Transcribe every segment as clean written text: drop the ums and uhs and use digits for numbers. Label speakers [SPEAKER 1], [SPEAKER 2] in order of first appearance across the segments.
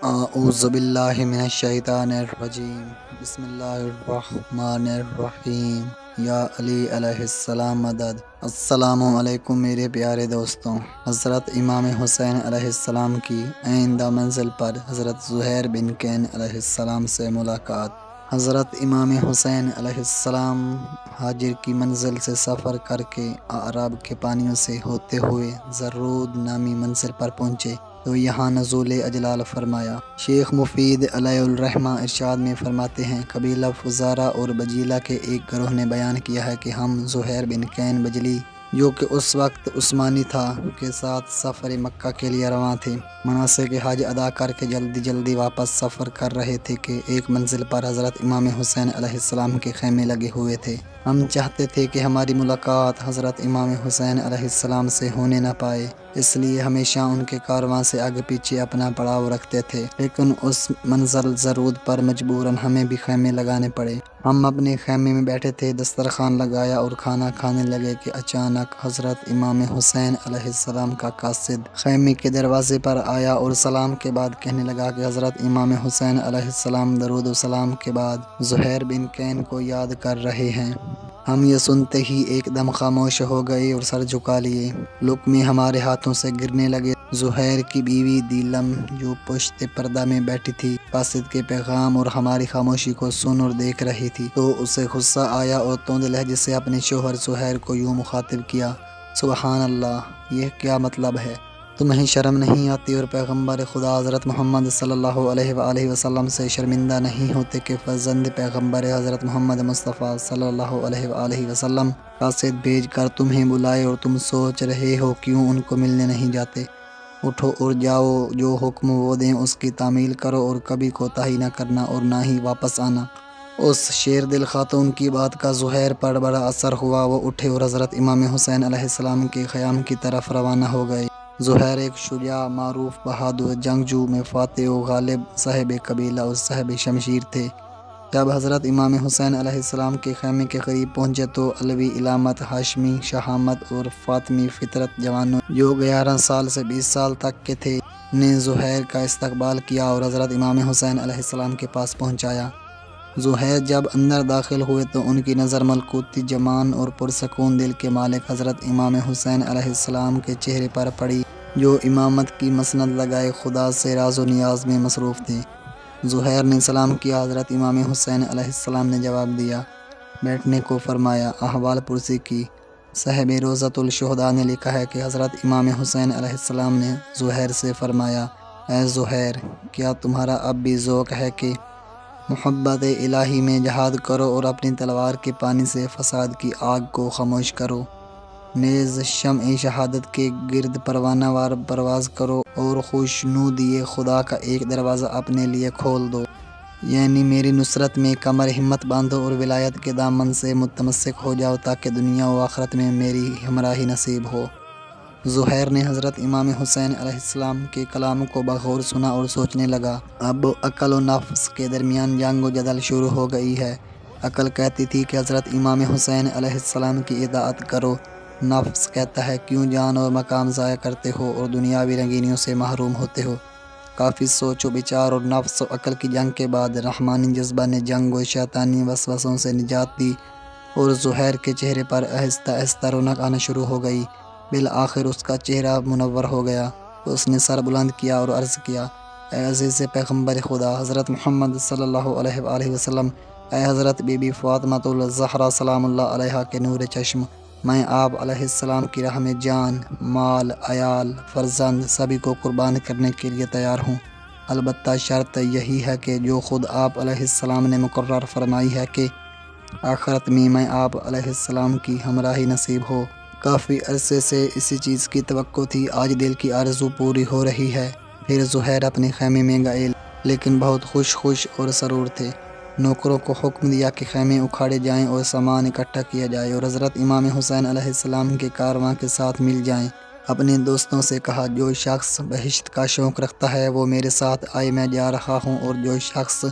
[SPEAKER 1] اعوذ باللہ من الشیطان الرجیم بسم اللہ الرحمن الرحیم یا علی علیہ السلام مدد۔ السلام علیکم میرے پیارے دوستوں۔ حضرت امام حسین علیہ السلام کی آئندہ منزل پر حضرت زہیر بن کین علیہ السلام سے ملاقات۔ حضرت امام حسین علیہ السلام ہاجر کی منزل سے سفر کر کے اعراب کے پانیوں سے ہوتے ہوئے زرود نامی منزل پر پہنچے تو یہاں نزول اجلال فرمایا۔ شیخ مفید علیہ الرحمہ ارشاد میں فرماتے ہیں، قبیلہ فزارہ اور بجیلہ کے ایک گروہ نے بیان کیا ہے کہ ہم زہیر بن کین بجلی جو کہ اس وقت عثمانی تھا کے ساتھ سفر مکہ کے لیے رواں تھے۔ مناسک حج ادا کر کے جلدی واپس سفر کر رہے تھے کہ ایک منزل پر حضرت امام حسین علیہ السلام کے خیمے لگے ہوئے تھے۔ ہم چاہتے تھے کہ ہماری ملاقات حضرت امام حسین علیہ السلام سے ہونے نہ پائے، اس لیے ہمیشہ ان کے کارواں سے آگے پیچھے اپنا پڑاؤ رکھتے تھے، لیکن اس منزل زرود پر مجبوراً ہمیں بھی خیمے لگانے پڑے۔ ہم اپنے خیمے میں بیٹھے تھے، دسترخوان لگایا اور کھانا کھانے لگے کہ اچانک حضرت امام حسین علیہ السلام کا قاصد خیمے کے دروازے پر آیا اور سلام کے بعد کہنے لگا کہ حضرت امام حسین علیہ السلام درود و سلام کے بعد زہیر بن کین کو یاد کر رہے ہیں۔ ہم یہ سنتے ہی ایک دم خاموش ہو گئے اور سر جھکا لیے۔ لقمے ہمارے ہاتھوں سے گرنے لگے۔ زہیر کی بیوی دیلم جو پشت پردہ میں بیٹھی تھی، قاصد کے پیغام اور ہماری خاموشی کو سن اور دیکھ رہی تھی، تو اسے غصہ آیا اور توند لہجے سے اپنے شوہر زہیر کو یوں مخاطب کیا، سبحان اللہ، یہ کیا مطلب ہے؟ تمہیں شرم نہیں آتی اور پیغمبر خدا حضرت محمد صلی اللہ علیہ وآلہ وسلم سے شرمندہ نہیں ہوتے کہ فرزند پیغمبر حضرت محمد مصطفیٰ صلی اللہ علیہ وآلہ وسلم قاصد بھیج کر تمہیں بلائے اور تم سوچ رہے ہو کیوں ان کو ملنے نہیں جاتے؟ اٹھو اور جاؤ، جو حکم وہ دیں اس کی تعمیل کرو اور کبھی کوتاہی نہ کرنا اور نہ ہی واپس آنا۔ اس شیر دل خاتون کی بات کا زہیر پر بڑا اثر ہوا۔ وہ اٹھے اور حضرت امام حسین علیہ السلام کے خیام کی طرف روانہ ہو گئے۔ زہیر ایک شجاع، معروف، بہادر جنگجو میں فاتح و غالب، صاحب قبیلہ اور صاحب شمشیر تھے۔ جب حضرت امام حسین علیہ السلام کے خیمے کے قریب پہنچے تو علوی علامت، ہاشمی شہامت اور فاطمی فطرت جوانوں جو 11 سال سے 20 سال تک کے تھے نے زہیر کا استقبال کیا اور حضرت امام حسین علیہ السلام کے پاس پہنچایا۔ زہیر جب اندر داخل ہوئے تو ان کی نظر ملکوتی جمان اور پرسکون دل کے مالک حضرت امام حسین علیہ السلام کے چہرے پر پڑی، جو امامت کی مسند لگائے خدا سے راز و نیاز میں مصروف تھے۔ زہیر نے سلام کیا، حضرت امام حسین علیہ السلام نے جواب دیا، بیٹھنے کو فرمایا، احوال پرسی کی۔ صاحب روضۃ الشہداء نے لکھا ہے کہ حضرت امام حسین علیہ السلام نے زہیر سے فرمایا، اے زہیر، کیا تمہارا اب بھی ذوق ہے کہ محبت الہی میں جہاد کرو اور اپنی تلوار کے پانی سے فساد کی آگ کو خاموش کرو، نیز شمع شہادت کے گرد پروانہ وار پرواز کرو اور خوشنودی خدا کا ایک دروازہ اپنے لیے کھول دو، یعنی میری نصرت میں کمر ہمت باندھو اور ولایت کے دامن سے متمسک ہو جاؤ تاکہ دنیا و آخرت میں میری ہمراہی نصیب ہو۔ زہیر نے حضرت امام حسین علیہ السلام کے کلام کو بغور سنا اور سوچنے لگا۔ اب عقل و نفس کے درمیان جنگ و جدل شروع ہو گئی ہے۔ عقل کہتی تھی کہ حضرت امام حسین علیہ السلام کی اطاعت کرو، نفس کہتا ہے کیوں جان اور مقام ضائع کرتے ہو اور دنیاوی رنگینیوں سے محروم ہوتے ہو۔ کافی سوچ و بچار اور نفس و عقل کی جنگ کے بعد رحمانی جذبہ نے جنگ و شیطانی وسوسوں سے نجات دی اور زہیر کے چہرے پر آہستہ آہستہ رونق آنا شروع ہو گئی۔ بالآخر اس کا چہرہ منور ہو گیا۔ اس نے سر بلند کیا اور عرض کیا، اے عزیز پیغمبر خدا حضرت محمد صلی اللہ علیہ وآلہ وسلم، اے حضرت بی بی فاطمۃ الزہرا سلام اللہ علیہا کے نور چشم، میں آپ علیہ السلام کی راہ میں جان، مال، عیال، فرزند سبھی کو قربان کرنے کے لیے تیار ہوں، البتہ شرط یہی ہے کہ جو خود آپ علیہ السلام نے مقرر فرمائی ہے کہ آخرت میں آپ علیہ السلام کی ہمراہی نصیب ہو۔ کافی عرصے سے اسی چیز کی توقع تھی، آج دل کی آرزو پوری ہو رہی ہے۔ پھر زہیر اپنے خیمے میں گئے، لیکن بہت خوش اور سرور تھے۔ نوکروں کو حکم دیا کہ خیمے اکھاڑے جائیں اور سامان اکٹھا کیا جائے اور حضرت امام حسین علیہ السلام کے کارواں کے ساتھ مل جائیں۔ اپنے دوستوں سے کہا، جو شخص بہشت کا شوق رکھتا ہے وہ میرے ساتھ آئے، میں جا رہا ہوں، اور جو شخص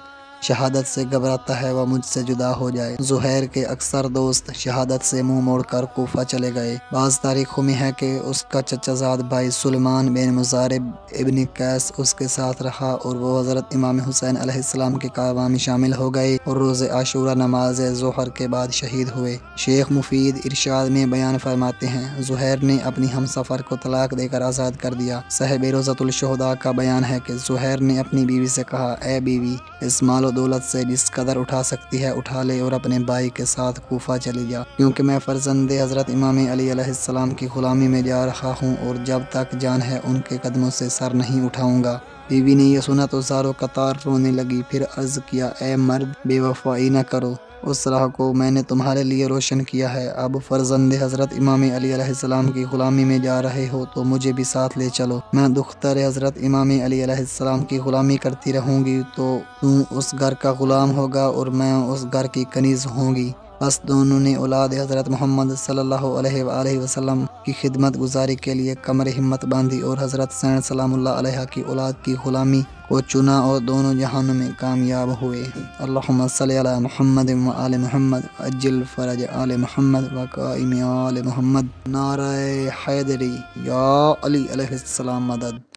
[SPEAKER 1] شہادت سے گھبراتا ہے وہ مجھ سے جدا ہو جائے۔ زہیر کے اکثر دوست شہادت سے منہ موڑ کر کوفہ چلے گئے۔ بعض تاریخوں میں ہے کہ اس کا چچا زاد بھائی سلیمان بن مزارب ابن قیس اس کے ساتھ رہا اور وہ حضرت امام حسین علیہ السلام کے کارواں میں شامل ہو گئے اور روز عاشورہ نماز ظہر کے بعد شہید ہوئے۔ شیخ مفید ارشاد میں بیان فرماتے ہیں، زہیر نے اپنی ہمسفر کو طلاق دے کر آزاد کر دیا۔ صاحب روضۃ الشہداء کا بیان ہے کہ زہیر نے اپنی بیوی سے کہا، اے بیوی، اس مال و دولت سے جس قدر اٹھا سکتی ہے اٹھا لے اور اپنے بھائی کے ساتھ کوفہ چلی جا، کیونکہ میں فرزند حضرت امام علی علیہ السلام کی غلامی میں جا رہا ہوں اور جب تک جان ہے ان کے قدموں سے سر نہیں اٹھاؤں گا۔ بیوی نے یہ سنا تو زاروں قطار رونے لگی، پھر عرض کیا، اے مرد، بے وفائی نہ کرو، اس راہ کو میں نے تمہارے لیے روشن کیا ہے، اب فرزند حضرت امام علی علیہ السلام کی غلامی میں جا رہے ہو تو مجھے بھی ساتھ لے چلو، میں دختر حضرت امام علی علیہ السلام کی غلامی کرتی رہوں گی تو اس گھر کا غلام ہوگا اور میں اس گھر کی کنیز ہوں گی۔ بس دونوں نے اولاد حضرت محمد صلی اللہ علیہ وآلہ وسلم کی خدمت گزاری کے لیے کمر ہمت باندھی اور حضرت حسین سلام اللہ علیہ کی اولاد کی غلامی کو چنا اور دونوں جہانوں میں کامیاب ہوئے۔ اللہم صلی علی محمد و آل محمد عجل فرج آل محمد و قائم آل محمد۔ نعرہ حیدری، یا علی علیہ السلام مدد۔